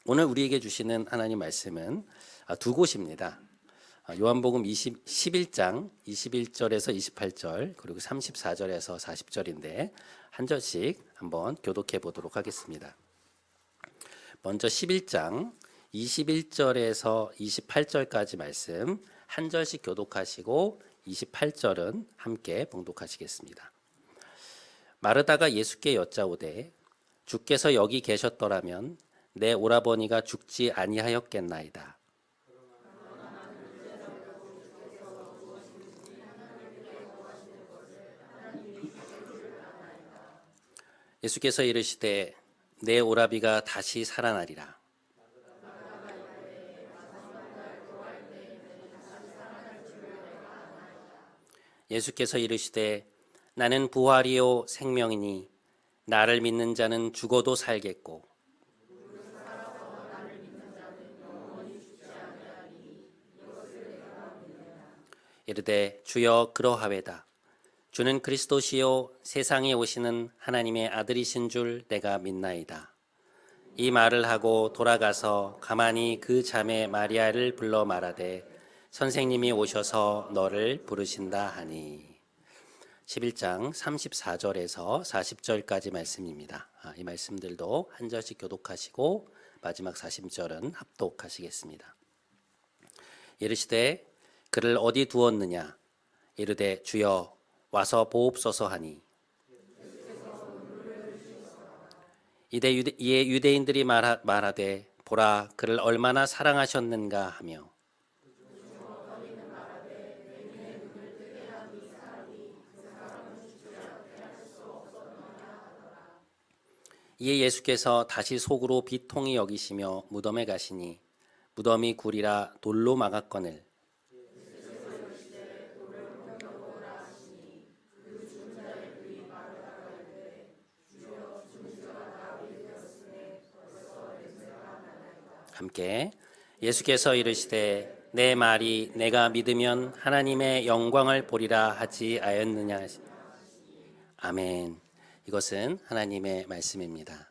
오늘 우리에게 주시는 하나님 말씀은 두 곳입니다. 요한복음 11장 21절에서 28절 그리고 34절에서 40절인데 한 절씩 한번 교독해 보도록 하겠습니다. 먼저 11장 21절에서 28절까지 말씀 한 절씩 교독하시고 28절은 함께 봉독하시겠습니다. 마르다가 예수께 여짜오되 주께서 여기 계셨더라면 내 오라버니가 죽지 아니하였겠나이다. 예수께서 이르시되 내 오라비가 다시 살아나리라. 예수께서 이르시되 나는 부활이요 생명이니 나를 믿는 자는 죽어도 살겠고 이르되 주여 그러하외다. 주는 그리스도시요 세상에 오시는 하나님의 아들이신 줄 내가 믿나이다. 이 말을 하고 돌아가서 가만히 그 자매 마리아를 불러 말하되 선생님이 오셔서 너를 부르신다 하니. 11장 34절에서 40절까지 말씀입니다. 이 말씀들도 한 절씩 교독하시고 마지막 40절은 합독하시겠습니다. 이르시되 그를 어디 두었느냐? 이르되 주여 와서 보옵소서 하니. 이에 유대인들이 말하되 보라 그를 얼마나 사랑하셨는가 하며 이에 예수께서 다시 속으로 비통히 여기시며 무덤에 가시니 무덤이 굴이라 돌로 막았거늘 함께 예수께서 이르시되 내 말이 내가 믿으면 하나님의 영광을 보리라 하지 아였느냐. 아멘. 이것은 하나님의 말씀입니다.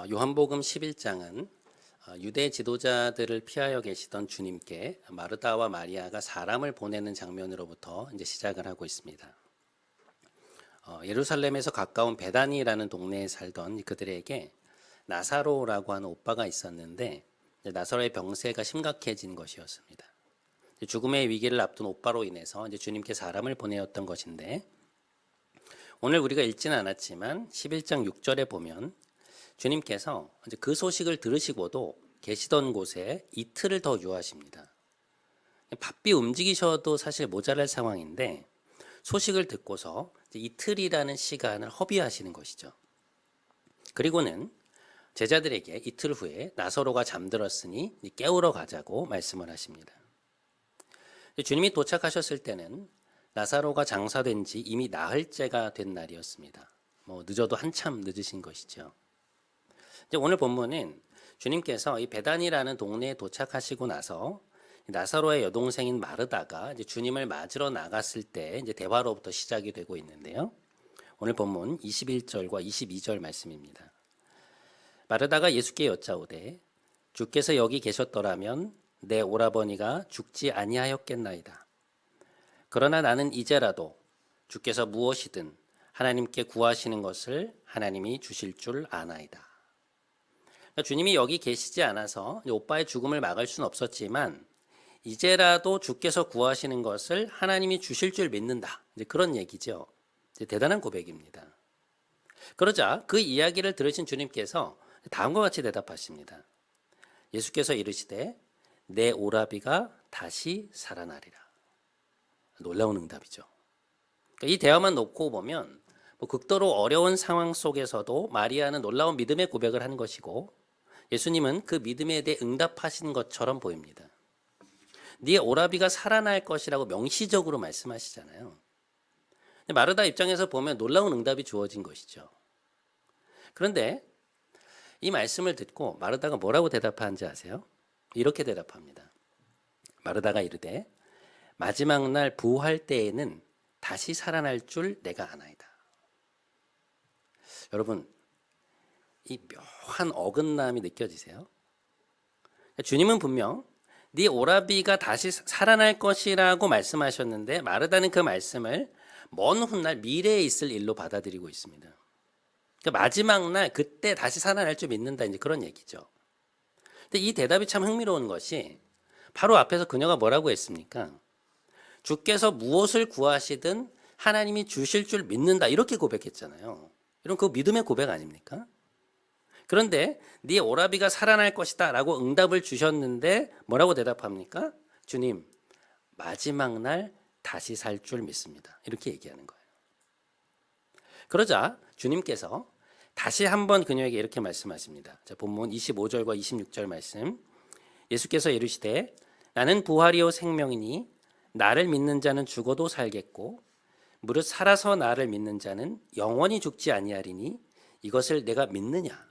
요한복음 11장은 유대 지도자들을 피하여 계시던 주님께 마르다와 마리아가 사람을 보내는 장면으로부터 이제 시작을 하고 있습니다. 예루살렘에서 가까운 베다니라는 동네에 살던 그들에게 나사로라고 하는 오빠가 있었는데 나사로의 병세가 심각해진 것이었습니다. 죽음의 위기를 앞둔 오빠로 인해서 이제 주님께 사람을 보내었던 것인데 오늘 우리가 읽지는 않았지만 11장 6절에 보면 주님께서 이제 그 소식을 들으시고도 계시던 곳에 이틀을 더 유하십니다. 바삐 움직이셔도 사실 모자랄 상황인데 소식을 듣고서 이틀이라는 시간을 허비하시는 것이죠. 그리고는 제자들에게 이틀 후에 나사로가 잠들었으니 깨우러 가자고 말씀을 하십니다. 주님이 도착하셨을 때는 나사로가 장사된 지 이미 나흘째가 된 날이었습니다. 늦어도 한참 늦으신 것이죠. 오늘 본문은 주님께서 이 베단이라는 동네에 도착하시고 나서 나사로의 여동생인 마르다가 이제 주님을 맞으러 나갔을 때 이제 대화로부터 시작이 되고 있는데요. 오늘 본문 21절과 22절 말씀입니다. 마르다가 예수께 여짜오되 주께서 여기 계셨더라면 내 오라버니가 죽지 아니하였겠나이다. 그러나 나는 이제라도 주께서 무엇이든 하나님께 구하시는 것을 하나님이 주실 줄 아나이다. 주님이 여기 계시지 않아서 오빠의 죽음을 막을 수는 없었지만 이제라도 주께서 구하시는 것을 하나님이 주실 줄 믿는다. 이제 그런 얘기죠. 이제 대단한 고백입니다. 그러자 그 이야기를 들으신 주님께서 다음과 같이 대답하십니다. 예수께서 이르시되 내 오라비가 다시 살아나리라. 놀라운 응답이죠. 이 대화만 놓고 보면 극도로 어려운 상황 속에서도 마리아는 놀라운 믿음의 고백을 한 것이고 예수님은 그 믿음에 대해 응답하신 것처럼 보입니다. 네 오라비가 살아날 것이라고 명시적으로 말씀하시잖아요. 마르다 입장에서 보면 놀라운 응답이 주어진 것이죠. 그런데 이 말씀을 듣고 마르다가 뭐라고 대답하는지 아세요? 이렇게 대답합니다. 마르다가 이르되 마지막 날 부활 때에는 다시 살아날 줄 내가 아나이다. 여러분, 이 묘한 어긋남이 느껴지세요? 주님은 분명 네 오라비가 다시 살아날 것이라고 말씀하셨는데 마르다는 그 말씀을 먼 훗날 미래에 있을 일로 받아들이고 있습니다. 그러니까 마지막 날 그때 다시 살아날 줄 믿는다, 이제 그런 얘기죠. 근데 이 대답이 참 흥미로운 것이 바로 앞에서 그녀가 뭐라고 했습니까? 주께서 무엇을 구하시든 하나님이 주실 줄 믿는다, 이렇게 고백했잖아요. 이런 그 믿음의 고백 아닙니까? 그런데 네 오라비가 살아날 것이다 라고 응답을 주셨는데 뭐라고 대답합니까? 주님, 마지막 날 다시 살 줄 믿습니다. 이렇게 얘기하는 거예요. 그러자 주님께서 다시 한번 그녀에게 이렇게 말씀하십니다. 자, 본문 25절과 26절 말씀. 예수께서 이르시되 나는 부활이요 생명이니 나를 믿는 자는 죽어도 살겠고 무릇 살아서 나를 믿는 자는 영원히 죽지 아니하리니 이것을 내가 믿느냐?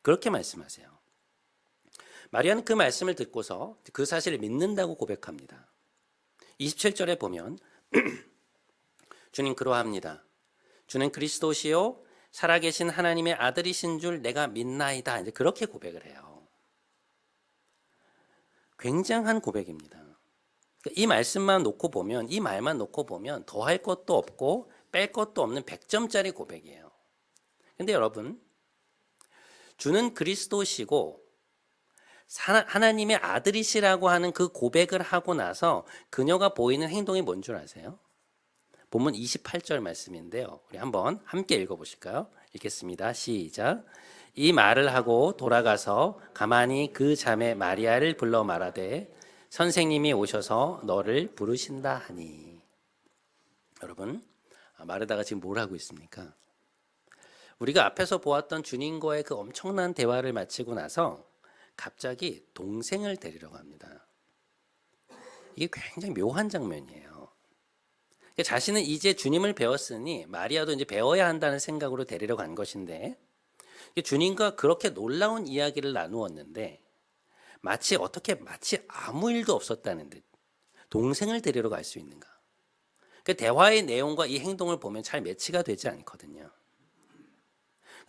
그렇게 말씀하세요. 마리아는 그 말씀을 듣고서 그 사실을 믿는다고 고백합니다. 27절에 보면 주님 그러합니다. 주는 그리스도시요 살아계신 하나님의 아들이신 줄 내가 믿나이다. 이제 그렇게 고백을 해요. 굉장한 고백입니다. 이 말씀만 놓고 보면, 이 말만 놓고 보면 더할 것도 없고 뺄 것도 없는 100점짜리 고백이에요. 근데 여러분, 주는 그리스도시고 하나님의 아들이시라고 하는 그 고백을 하고 나서 그녀가 보이는 행동이 뭔 줄 아세요? 본문 28절 말씀인데요. 우리 한번 함께 읽어보실까요? 읽겠습니다. 시작. 이 말을 하고 돌아가서 가만히 그 자매 마리아를 불러 말하되 선생님이 오셔서 너를 부르신다 하니. 여러분, 마르다가 지금 뭘 하고 있습니까? 우리가 앞에서 보았던 주님과의 그 엄청난 대화를 마치고 나서 갑자기 동생을 데리러 갑니다. 이게 굉장히 묘한 장면이에요. 자신은 이제 주님을 배웠으니 마리아도 이제 배워야 한다는 생각으로 데리러 간 것인데 주님과 그렇게 놀라운 이야기를 나누었는데 마치 아무 일도 없었다는 듯 동생을 데리러 갈 수 있는가? 그 대화의 내용과 이 행동을 보면 잘 매치가 되지 않거든요.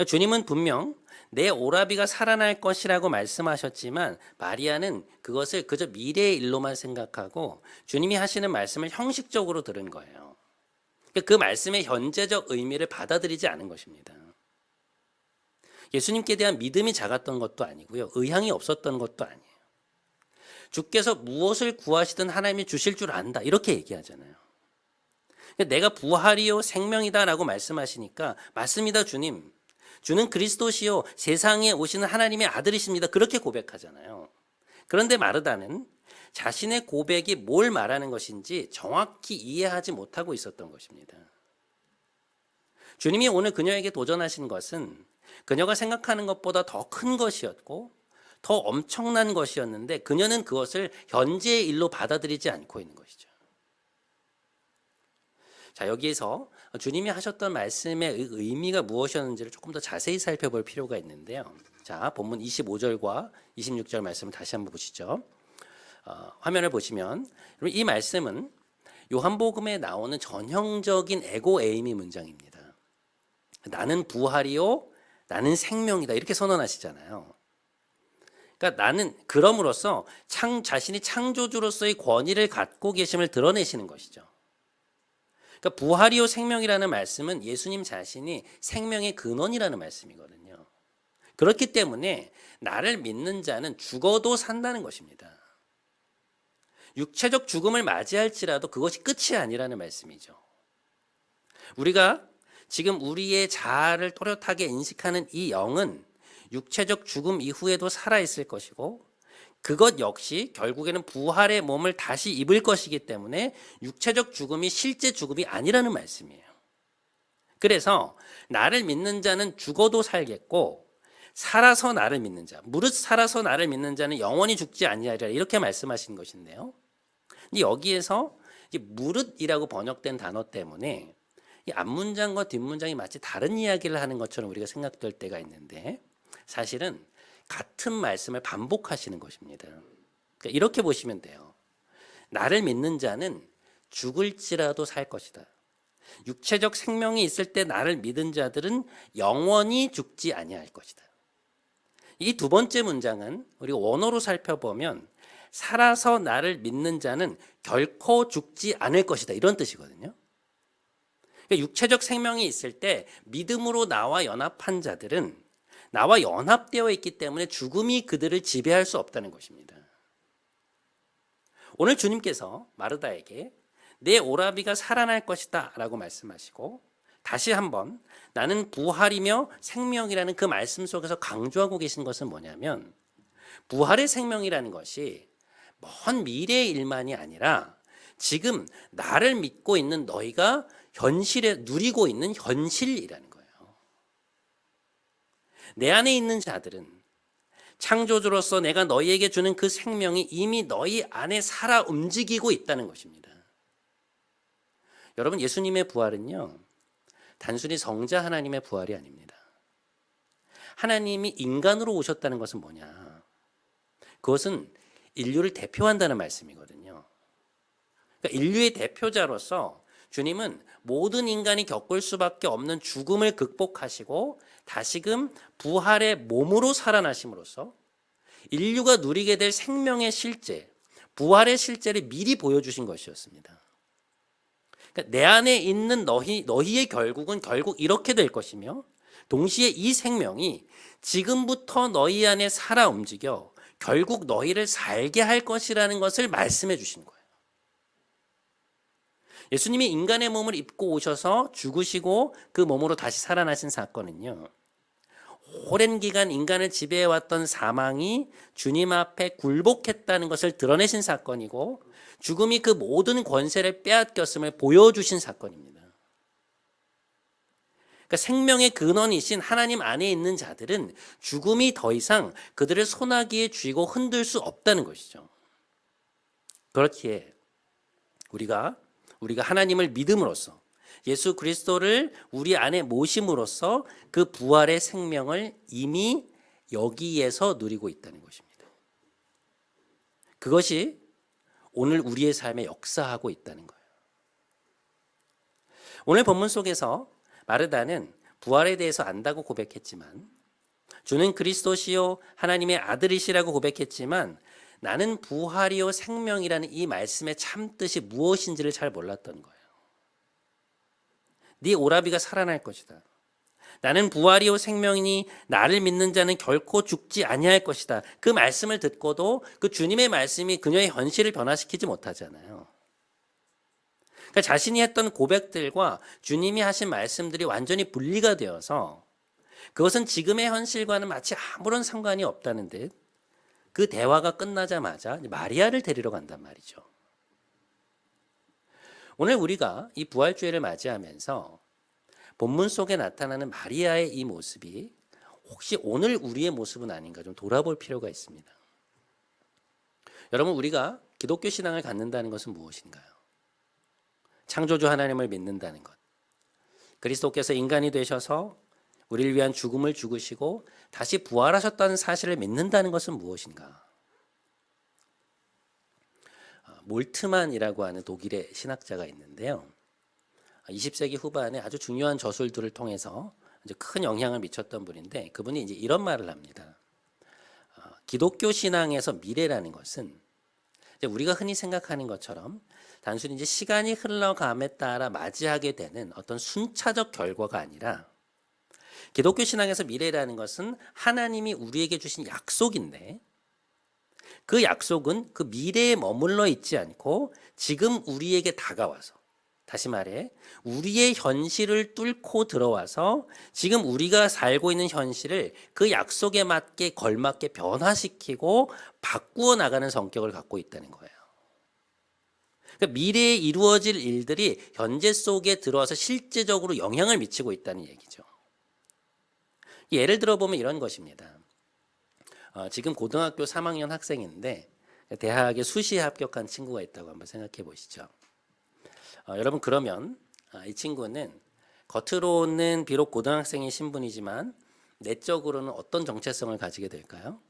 주님은 분명 내 오라비가 살아날 것이라고 말씀하셨지만 마리아는 그것을 그저 미래의 일로만 생각하고 주님이 하시는 말씀을 형식적으로 들은 거예요. 그 말씀의 현재적 의미를 받아들이지 않은 것입니다. 예수님께 대한 믿음이 작았던 것도 아니고요. 의향이 없었던 것도 아니에요. 주께서 무엇을 구하시든 하나님이 주실 줄 안다, 이렇게 얘기하잖아요. 내가 부활이요 생명이다라고 말씀하시니까 맞습니다, 주님. 주는 그리스도시요 세상에 오시는 하나님의 아들이십니다. 그렇게 고백하잖아요. 그런데 마르다는 자신의 고백이 뭘 말하는 것인지 정확히 이해하지 못하고 있었던 것입니다. 주님이 오늘 그녀에게 도전하신 것은 그녀가 생각하는 것보다 더 큰 것이었고 더 엄청난 것이었는데 그녀는 그것을 현재의 일로 받아들이지 않고 있는 것이죠. 자, 여기에서 주님이 하셨던 말씀의 의미가 무엇이었는지를 조금 더 자세히 살펴볼 필요가 있는데요. 자, 본문 25절과 26절 말씀을 다시 한번 보시죠. 화면을 보시면 이 말씀은 요한복음에 나오는 전형적인 에고 에이미 문장입니다. 나는 부활이요, 나는 생명이다, 이렇게 선언하시잖아요. 그러니까 나는 그럼으로써 자신이 창조주로서의 권위를 갖고 계심을 드러내시는 것이죠. 그러니까 부활이요 생명이라는 말씀은 예수님 자신이 생명의 근원이라는 말씀이거든요. 그렇기 때문에 나를 믿는 자는 죽어도 산다는 것입니다. 육체적 죽음을 맞이할지라도 그것이 끝이 아니라는 말씀이죠. 우리가 지금 우리의 자아를 또렷하게 인식하는 이 영은 육체적 죽음 이후에도 살아있을 것이고 그것 역시 결국에는 부활의 몸을 다시 입을 것이기 때문에 육체적 죽음이 실제 죽음이 아니라는 말씀이에요. 그래서 나를 믿는 자는 죽어도 살겠고 살아서 나를 믿는 자, 무릇 살아서 나를 믿는 자는 영원히 죽지 아니하리라, 이렇게 말씀하신 것인데요. 근데 여기에서 무릇이라고 번역된 단어 때문에 이 앞문장과 뒷문장이 마치 다른 이야기를 하는 것처럼 우리가 생각될 때가 있는데 사실은 같은 말씀을 반복하시는 것입니다. 그러니까 이렇게 보시면 돼요. 나를 믿는 자는 죽을지라도 살 것이다. 육체적 생명이 있을 때 나를 믿은 자들은 영원히 죽지 아니할 것이다. 이 두 번째 문장은 우리가 원어로 살펴보면 살아서 나를 믿는 자는 결코 죽지 않을 것이다. 이런 뜻이거든요. 그러니까 육체적 생명이 있을 때 믿음으로 나와 연합한 자들은 나와 연합되어 있기 때문에 죽음이 그들을 지배할 수 없다는 것입니다. 오늘 주님께서 마르다에게 내 오라비가 살아날 것이다 라고 말씀하시고 다시 한번 나는 부활이며 생명이라는 그 말씀 속에서 강조하고 계신 것은 뭐냐면 부활의 생명이라는 것이 먼 미래의 일만이 아니라 지금 나를 믿고 있는 너희가 현실에 누리고 있는 현실이라는 거예요. 내 안에 있는 자들은 창조주로서 내가 너희에게 주는 그 생명이 이미 너희 안에 살아 움직이고 있다는 것입니다. 여러분, 예수님의 부활은요, 단순히 성자 하나님의 부활이 아닙니다. 하나님이 인간으로 오셨다는 것은 뭐냐? 그것은 인류를 대표한다는 말씀이거든요. 그러니까 인류의 대표자로서 주님은 모든 인간이 겪을 수밖에 없는 죽음을 극복하시고 다시금 부활의 몸으로 살아나심으로써 인류가 누리게 될 생명의 실제, 부활의 실제를 미리 보여주신 것이었습니다. 그러니까 내 안에 있는 너희의 결국은 결국 이렇게 될 것이며 동시에 이 생명이 지금부터 너희 안에 살아 움직여 결국 너희를 살게 할 것이라는 것을 말씀해 주신 거예요. 예수님이 인간의 몸을 입고 오셔서 죽으시고 그 몸으로 다시 살아나신 사건은요, 오랜 기간 인간을 지배해왔던 사망이 주님 앞에 굴복했다는 것을 드러내신 사건이고 죽음이 그 모든 권세를 빼앗겼음을 보여주신 사건입니다. 그러니까 생명의 근원이신 하나님 안에 있는 자들은 죽음이 더 이상 그들을 소나기에 쥐고 흔들 수 없다는 것이죠. 그렇기에 우리가 하나님을 믿음으로써 예수 그리스도를 우리 안에 모심으로써 그 부활의 생명을 이미 여기에서 누리고 있다는 것입니다. 그것이 오늘 우리의 삶에 역사하고 있다는 거예요. 오늘 본문 속에서 마르다는 부활에 대해서 안다고 고백했지만 주는 그리스도시요 하나님의 아들이시라고 고백했지만 나는 부활이요 생명이라는 이 말씀의 참뜻이 무엇인지를 잘 몰랐던 거예요. 네 오라비가 살아날 것이다. 나는 부활이요 생명이니 나를 믿는 자는 결코 죽지 아니할 것이다. 그 말씀을 듣고도 그 주님의 말씀이 그녀의 현실을 변화시키지 못하잖아요. 그러니까 자신이 했던 고백들과 주님이 하신 말씀들이 완전히 분리가 되어서 그것은 지금의 현실과는 마치 아무런 상관이 없다는 듯 그 대화가 끝나자마자 마리아를 데리러 간단 말이죠. 오늘 우리가 이 부활주일을 맞이하면서 본문 속에 나타나는 마리아의 이 모습이 혹시 오늘 우리의 모습은 아닌가 좀 돌아볼 필요가 있습니다. 여러분, 우리가 기독교 신앙을 갖는다는 것은 무엇인가요? 창조주 하나님을 믿는다는 것. 그리스도께서 인간이 되셔서 우리를 위한 죽음을 죽으시고 다시 부활하셨다는 사실을 믿는다는 것은 무엇인가? 몰트만이라고 하는 독일의 신학자가 있는데요. 20세기 후반에 아주 중요한 저술들을 통해서 이제 큰 영향을 미쳤던 분인데 그분이 이제 이런 말을 합니다. 기독교 신앙에서 미래라는 것은 이제 우리가 흔히 생각하는 것처럼 단순히 이제 시간이 흘러감에 따라 맞이하게 되는 어떤 순차적 결과가 아니라 기독교 신앙에서 미래라는 것은 하나님이 우리에게 주신 약속인데 그 약속은 그 미래에 머물러 있지 않고 지금 우리에게 다가와서 다시 말해 우리의 현실을 뚫고 들어와서 지금 우리가 살고 있는 현실을 그 약속에 맞게 걸맞게 변화시키고 바꾸어 나가는 성격을 갖고 있다는 거예요. 그러니까 미래에 이루어질 일들이 현재 속에 들어와서 실제적으로 영향을 미치고 있다는 얘기죠. 예를 들어보면 이런 것입니다. 지금 고등학교 3학년 학생인데 대학에 수시에 합격한 친구가 있다고 한번 생각해 보시죠. 여러분, 그러면 이 친구는 겉으로는 비록 고등학생의 신분이지만 내적으로는 어떤 정체성을 가지게 될까요?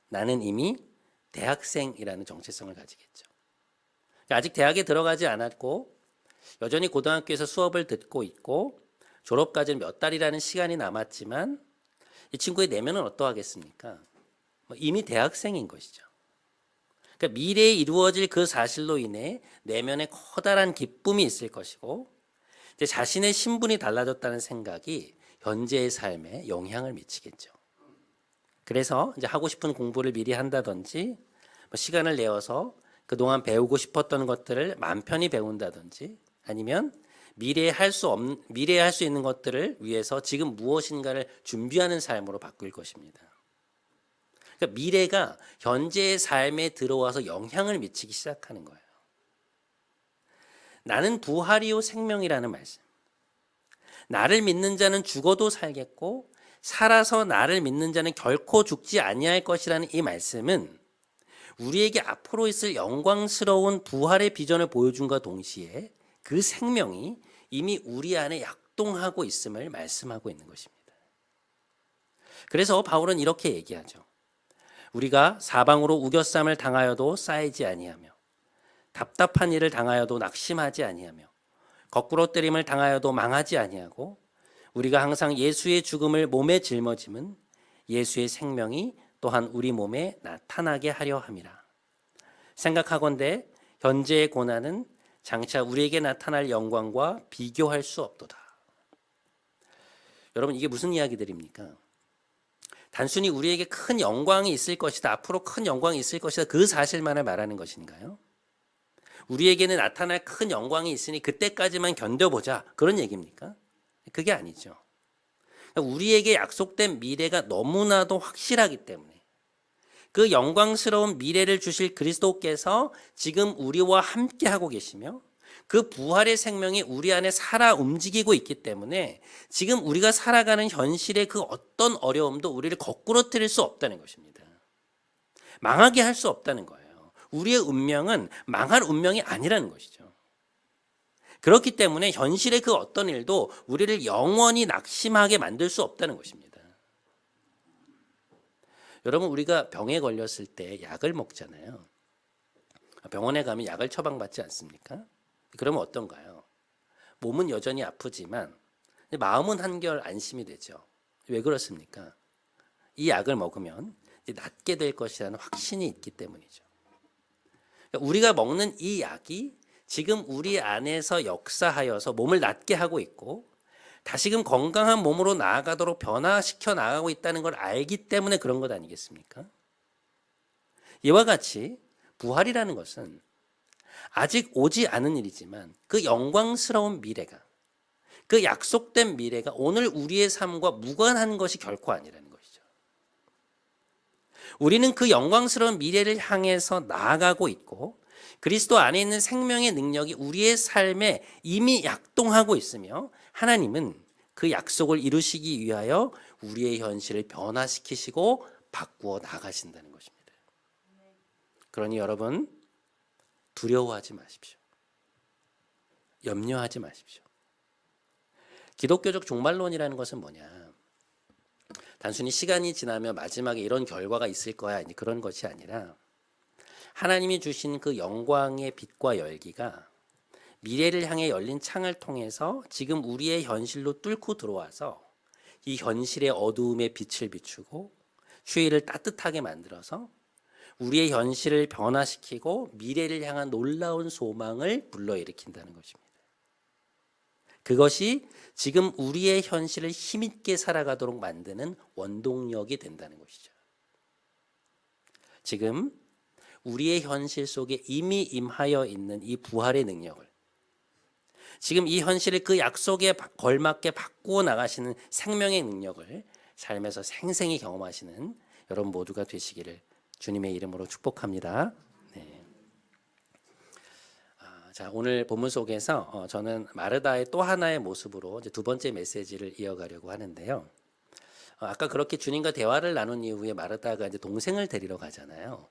나는 이미 대학생이라는 정체성을 가지겠죠. 아직 대학에 들어가지 않았고 여전히 고등학교에서 수업을 듣고 있고 졸업까지는 몇 달이라는 시간이 남았지만 이 친구의 내면은 어떠하겠습니까? 이미 대학생인 것이죠. 그러니까 미래에 이루어질 그 사실로 인해 내면에 커다란 기쁨이 있을 것이고 이제 자신의 신분이 달라졌다는 생각이 현재의 삶에 영향을 미치겠죠. 그래서 이제 하고 싶은 공부를 미리 한다든지 시간을 내어서 그동안 배우고 싶었던 것들을 마음 편히 배운다든지 아니면 미래에 할 수 있는 것들을 위해서 지금 무엇인가를 준비하는 삶으로 바꿀 것입니다. 그러니까 미래가 현재의 삶에 들어와서 영향을 미치기 시작하는 거예요. 나는 부활이요 생명이라는 말씀. 나를 믿는 자는 죽어도 살겠고 살아서 나를 믿는 자는 결코 죽지 아니할 것이라는 이 말씀은 우리에게 앞으로 있을 영광스러운 부활의 비전을 보여준과 동시에 그 생명이 이미 우리 안에 약동하고 있음을 말씀하고 있는 것입니다. 그래서 바울은 이렇게 얘기하죠. 우리가 사방으로 우겨쌈을 당하여도 쌓이지 아니하며 답답한 일을 당하여도 낙심하지 아니하며 거꾸로 때림을 당하여도 망하지 아니하고 우리가 항상 예수의 죽음을 몸에 짊어짐은 예수의 생명이 또한 우리 몸에 나타나게 하려 함이라. 생각하건대 현재의 고난은 장차 우리에게 나타날 영광과 비교할 수 없도다. 여러분 이게 무슨 이야기들입니까? 단순히 우리에게 큰 영광이 있을 것이다. 앞으로 큰 영광이 있을 것이다. 그 사실만을 말하는 것인가요? 우리에게는 나타날 큰 영광이 있으니 그때까지만 견뎌보자. 그런 얘기입니까? 그게 아니죠. 우리에게 약속된 미래가 너무나도 확실하기 때문에 그 영광스러운 미래를 주실 그리스도께서 지금 우리와 함께하고 계시며 그 부활의 생명이 우리 안에 살아 움직이고 있기 때문에 지금 우리가 살아가는 현실의 그 어떤 어려움도 우리를 거꾸로 틀릴 수 없다는 것입니다. 망하게 할 수 없다는 거예요. 우리의 운명은 망할 운명이 아니라는 것이죠. 그렇기 때문에 현실의 그 어떤 일도 우리를 영원히 낙심하게 만들 수 없다는 것입니다. 여러분 우리가 병에 걸렸을 때 약을 먹잖아요. 병원에 가면 약을 처방받지 않습니까? 그러면 어떤가요? 몸은 여전히 아프지만 마음은 한결 안심이 되죠. 왜 그렇습니까? 이 약을 먹으면 낫게 될 것이라는 확신이 있기 때문이죠. 우리가 먹는 이 약이 지금 우리 안에서 역사하여서 몸을 낫게 하고 있고 다시금 건강한 몸으로 나아가도록 변화시켜 나가고 있다는 걸 알기 때문에 그런 것 아니겠습니까? 이와 같이 부활이라는 것은 아직 오지 않은 일이지만 그 영광스러운 미래가 그 약속된 미래가 오늘 우리의 삶과 무관한 것이 결코 아니라는 것이죠. 우리는 그 영광스러운 미래를 향해서 나아가고 있고 그리스도 안에 있는 생명의 능력이 우리의 삶에 이미 약동하고 있으며 하나님은 그 약속을 이루시기 위하여 우리의 현실을 변화시키시고 바꾸어 나가신다는 것입니다. 그러니 여러분 두려워하지 마십시오. 염려하지 마십시오. 기독교적 종말론이라는 것은 뭐냐? 단순히 시간이 지나면 마지막에 이런 결과가 있을 거야 그런 것이 아니라 하나님이 주신 그 영광의 빛과 열기가 미래를 향해 열린 창을 통해서 지금 우리의 현실로 뚫고 들어와서 이 현실의 어두움에 빛을 비추고 추위를 따뜻하게 만들어서 우리의 현실을 변화시키고 미래를 향한 놀라운 소망을 불러일으킨다는 것입니다. 그것이 지금 우리의 현실을 힘있게 살아가도록 만드는 원동력이 된다는 것이죠. 지금 우리의 현실 속에 이미 임하여 있는 이 부활의 능력을 지금 이 현실을 그 약속에 걸맞게 바꾸어 나가시는 생명의 능력을 삶에서 생생히 경험하시는 여러분 모두가 되시기를 주님의 이름으로 축복합니다. 네. 자, 오늘 본문 속에서 저는 마르다의 또 하나의 모습으로 이제 두 번째 메시지를 이어가려고 하는데요. 아까 그렇게 주님과 대화를 나눈 이후에 마르다가 이제 동생을 데리러 가잖아요.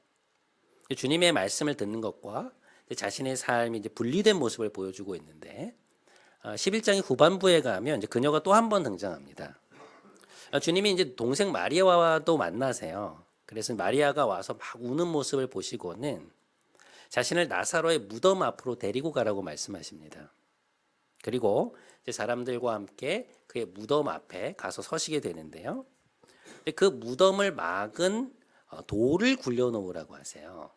주님의 말씀을 듣는 것과 자신의 삶이 이제 분리된 모습을 보여주고 있는데 11장의 후반부에 가면 이제 그녀가 또 한 번 등장합니다. 주님이 이제 동생 마리아와도 만나세요. 그래서 마리아가 와서 막 우는 모습을 보시고는 자신을 나사로의 무덤 앞으로 데리고 가라고 말씀하십니다. 그리고 이제 사람들과 함께 그의 무덤 앞에 가서 서시게 되는데요. 그 무덤을 막은 돌을 굴려놓으라고 하세요.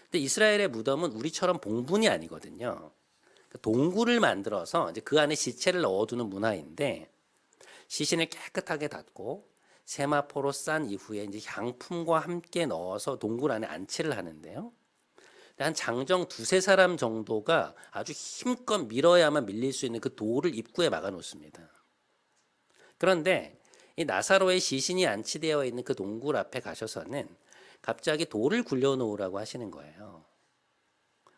근데 이스라엘의 무덤은 우리처럼 봉분이 아니거든요. 동굴을 만들어서 이제 그 안에 시체를 넣어두는 문화인데 시신을 깨끗하게 닫고 세마포로 싼 이후에 이제 향품과 함께 넣어서 동굴 안에 안치를 하는데요. 한 장정 두세 사람 정도가 아주 힘껏 밀어야만 밀릴 수 있는 그 돌을 입구에 막아 놓습니다. 그런데 이 나사로의 시신이 안치되어 있는 그 동굴 앞에 가셔서는 갑자기 돌을 굴려 놓으라고 하시는 거예요.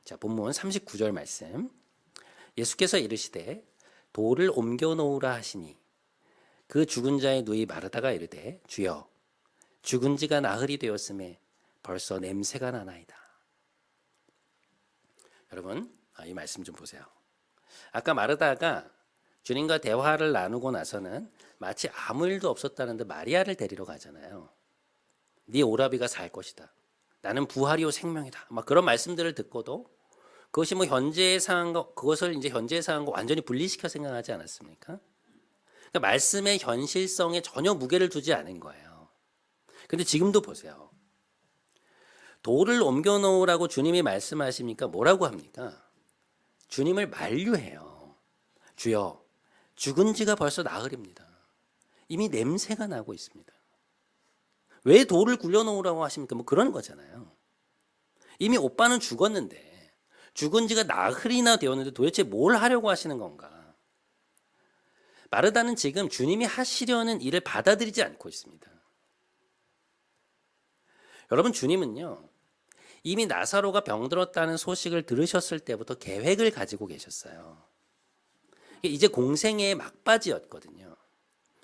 자, 본문 39절 말씀. 예수께서 이르시되 돌을 옮겨 놓으라 하시니 그 죽은 자의 누이 마르다가 이르되 주여 죽은 지가 나흘이 되었음에 벌써 냄새가 나나이다. 여러분, 이 말씀 좀 보세요. 아까 마르다가 주님과 대화를 나누고 나서는 마치 아무 일도 없었다는데 마리아를 데리러 가잖아요. 네 오라비가 살 것이다. 나는 부활이요 생명이다. 막 그런 말씀들을 듣고도 그것이 뭐 현재의 상황과 그것을 이제 현재의 상황과 완전히 분리시켜 생각하지 않았습니까? 그러니까 말씀의 현실성에 전혀 무게를 두지 않은 거예요. 근데 지금도 보세요. 돌을 옮겨 놓으라고 주님이 말씀하십니까? 뭐라고 합니까? 주님을 만류해요. 주여, 죽은 지가 벌써 나흘입니다. 이미 냄새가 나고 있습니다. 왜 돌을 굴려 놓으라고 하십니까? 뭐 그런 거잖아요. 이미 오빠는 죽었는데 죽은 지가 나흘이나 되었는데 도대체 뭘 하려고 하시는 건가? 마르다는 지금 주님이 하시려는 일을 받아들이지 않고 있습니다. 여러분, 주님은요, 이미 나사로가 병들었다는 소식을 들으셨을 때부터 계획을 가지고 계셨어요. 이제 공생애의 막바지였거든요.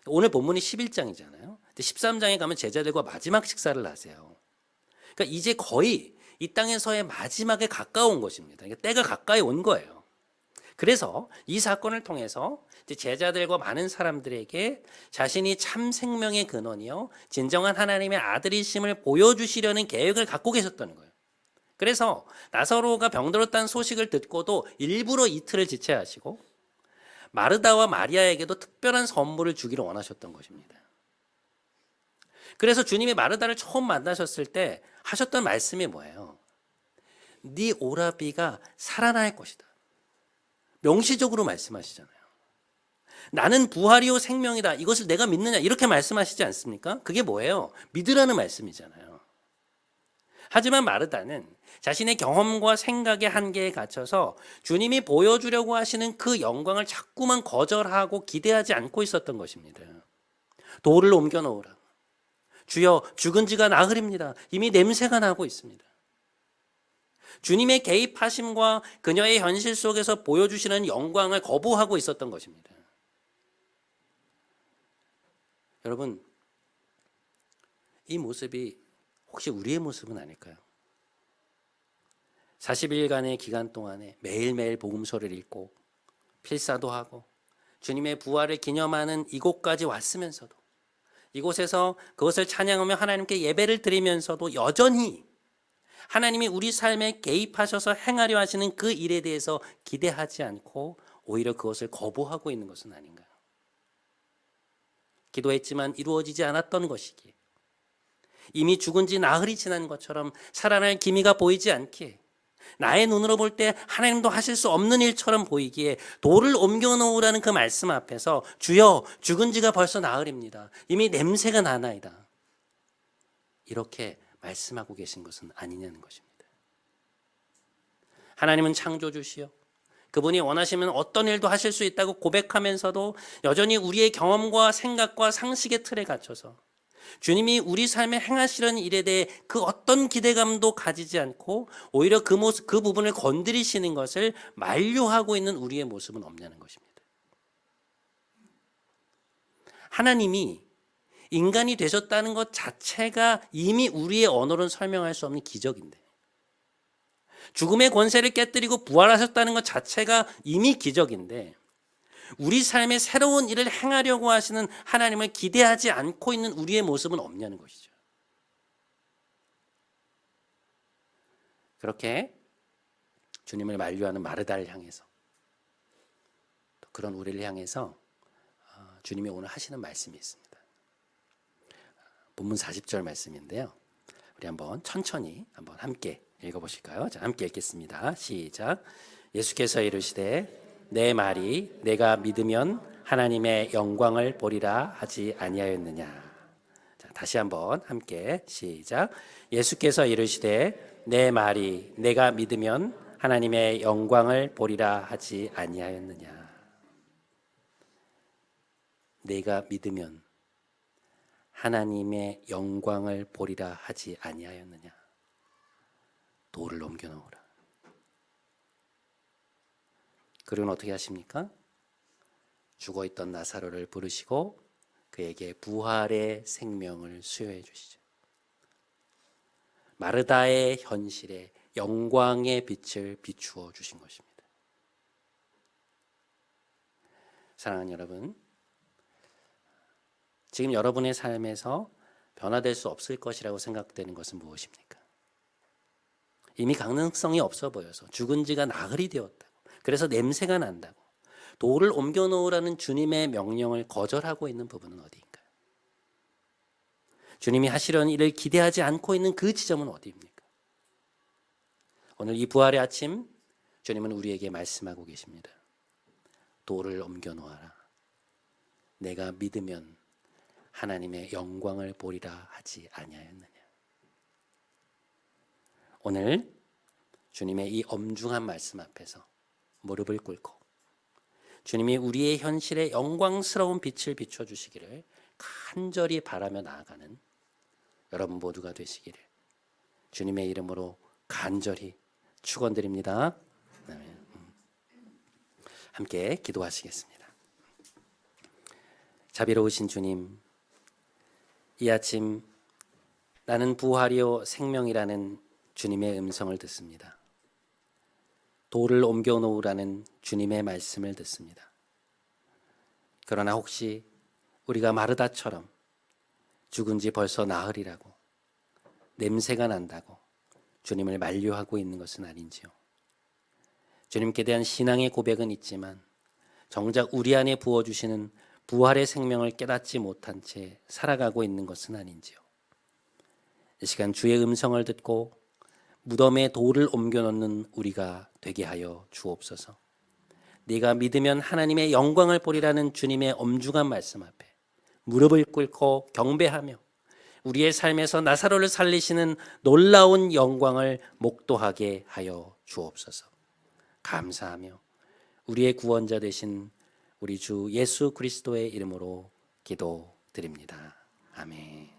오늘 본문이 11장이잖아요. 13장에 가면 제자들과 마지막 식사를 하세요. 그러니까 이제 거의 이 땅에서의 마지막에 가까운 것입니다. 그러니까 때가 가까이 온 거예요. 그래서 이 사건을 통해서 제자들과 많은 사람들에게 자신이 참 생명의 근원이요 진정한 하나님의 아들이심을 보여주시려는 계획을 갖고 계셨다는 거예요. 그래서 나사로가 병들었다는 소식을 듣고도 일부러 이틀을 지체하시고 마르다와 마리아에게도 특별한 선물을 주기를 원하셨던 것입니다. 그래서 주님이 마르다를 처음 만나셨을 때 하셨던 말씀이 뭐예요? 네 오라비가 살아날 것이다. 명시적으로 말씀하시잖아요. 나는 부활이요 생명이다. 이것을 내가 믿느냐 이렇게 말씀하시지 않습니까? 그게 뭐예요? 믿으라는 말씀이잖아요. 하지만 마르다는 자신의 경험과 생각의 한계에 갇혀서 주님이 보여주려고 하시는 그 영광을 자꾸만 거절하고 기대하지 않고 있었던 것입니다. 돌을 옮겨 놓으라. 주여 죽은 지가 나흘입니다. 이미 냄새가 나고 있습니다. 주님의 개입하심과 그녀의 현실 속에서 보여주시는 영광을 거부하고 있었던 것입니다. 여러분, 이 모습이 혹시 우리의 모습은 아닐까요? 40일간의 기간 동안에 매일매일 복음서를 읽고 필사도 하고 주님의 부활을 기념하는 이곳까지 왔으면서도 이곳에서 그것을 찬양하며 하나님께 예배를 드리면서도 여전히 하나님이 우리 삶에 개입하셔서 행하려 하시는 그 일에 대해서 기대하지 않고 오히려 그것을 거부하고 있는 것은 아닌가요? 기도했지만 이루어지지 않았던 것이기에 이미 죽은 지 나흘이 지난 것처럼 살아날 기미가 보이지 않기에 나의 눈으로 볼 때 하나님도 하실 수 없는 일처럼 보이기에 돌을 옮겨 놓으라는 그 말씀 앞에서 주여 죽은 지가 벌써 나흘입니다. 이미 냄새가 나나이다. 이렇게 말씀하고 계신 것은 아니냐는 것입니다. 하나님은 창조주시요 그분이 원하시면 어떤 일도 하실 수 있다고 고백하면서도 여전히 우리의 경험과 생각과 상식의 틀에 갇혀서 주님이 우리 삶에 행하시려는 일에 대해 그 어떤 기대감도 가지지 않고 오히려 그 모습, 그 부분을 건드리시는 것을 만류하고 있는 우리의 모습은 없냐는 것입니다. 하나님이 인간이 되셨다는 것 자체가 이미 우리의 언어로는 설명할 수 없는 기적인데 죽음의 권세를 깨뜨리고 부활하셨다는 것 자체가 이미 기적인데 우리 삶에 새로운 일을 행하려고 하시는 하나님을 기대하지 않고 있는 우리의 모습은 없냐는 것이죠. 그렇게 주님을 만류하는 마르다를 향해서 또 그런 우리를 향해서 주님이 오늘 하시는 말씀이 있습니다. 본문 40절 말씀인데요. 우리 한번 천천히 한번 함께 읽어보실까요? 자, 함께 읽겠습니다. 시작. 예수께서 이르시되 내 말이 내가 믿으면 하나님의 영광을 보리라 하지 아니하였느냐. 자, 다시 한번 함께 시작. 예수께서 이르시되 내 말이 내가 믿으면 하나님의 영광을 보리라 하지 아니하였느냐. 내가 믿으면 하나님의 영광을 보리라 하지 아니하였느냐. 돌을 옮겨 놓으라. 그리고는 어떻게 하십니까? 죽어있던 나사로를 부르시고 그에게 부활의 생명을 수여해 주시죠. 마르다의 현실에 영광의 빛을 비추어 주신 것입니다. 사랑하는 여러분, 지금 여러분의 삶에서 변화될 수 없을 것이라고 생각되는 것은 무엇입니까? 이미 가능성이 없어 보여서 죽은 지가 나흘이 되었다고, 그래서 냄새가 난다고 돌을 옮겨 놓으라는 주님의 명령을 거절하고 있는 부분은 어디인가요? 주님이 하시려는 일을 기대하지 않고 있는 그 지점은 어디입니까? 오늘 이 부활의 아침 주님은 우리에게 말씀하고 계십니다. 돌을 옮겨 놓아라. 내가 믿으면 하나님의 영광을 보리라 하지 아니하였느냐. 오늘 주님의 이 엄중한 말씀 앞에서 무릎을 꿇고 주님이 우리의 현실에 영광스러운 빛을 비춰주시기를 간절히 바라며 나아가는 여러분 모두가 되시기를 주님의 이름으로 간절히 축원드립니다. 함께 기도하시겠습니다. 자비로우신 주님, 이 아침 나는 부활이요 생명이라는 주님의 음성을 듣습니다. 돌을 옮겨 놓으라는 주님의 말씀을 듣습니다. 그러나 혹시 우리가 마르다처럼 죽은 지 벌써 나흘이라고 냄새가 난다고 주님을 만류하고 있는 것은 아닌지요. 주님께 대한 신앙의 고백은 있지만 정작 우리 안에 부어주시는 부활의 생명을 깨닫지 못한 채 살아가고 있는 것은 아닌지요. 이 시간 주의 음성을 듣고 무덤에 돌을 옮겨 놓는 우리가 되게 하여 주옵소서. 네가 믿으면 하나님의 영광을 보리라는 주님의 엄중한 말씀 앞에 무릎을 꿇고 경배하며 우리의 삶에서 나사로를 살리시는 놀라운 영광을 목도하게 하여 주옵소서. 감사하며 우리의 구원자 되신 우리 주 예수 그리스도의 이름으로 기도드립니다. 아멘.